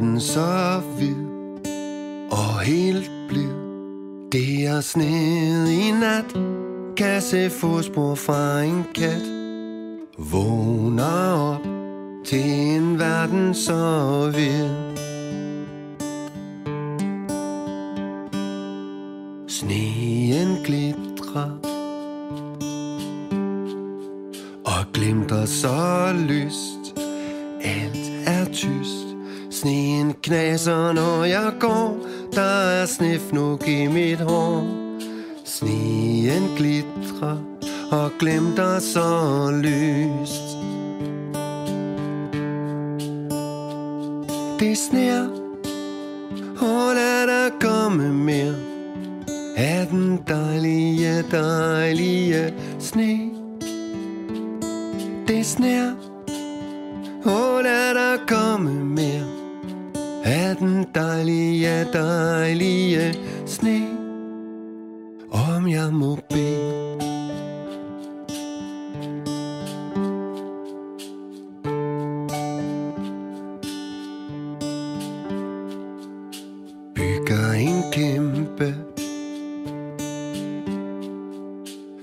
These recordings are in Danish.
verden så hvid og helt blid. Det er sneet i nat, kan se fodspor fra en kat. Vågner op til en verden så vild. Sneen glitrer og glimter så lyst. Alt er tyst. Sneen knaser, når jeg går. Der er snefnug i mit hår. Sneen glitrer og glimter så lyst. Det sner, og lad der komme mere af den dejlige, dejlige sne. Det sner, og lad der komme mere af den dejlige, dejlige sne. Om jeg må bede. Bygger en kæmpe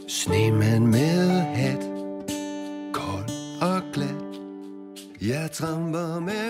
snemand med hat, kold og glat. Jeg tramper med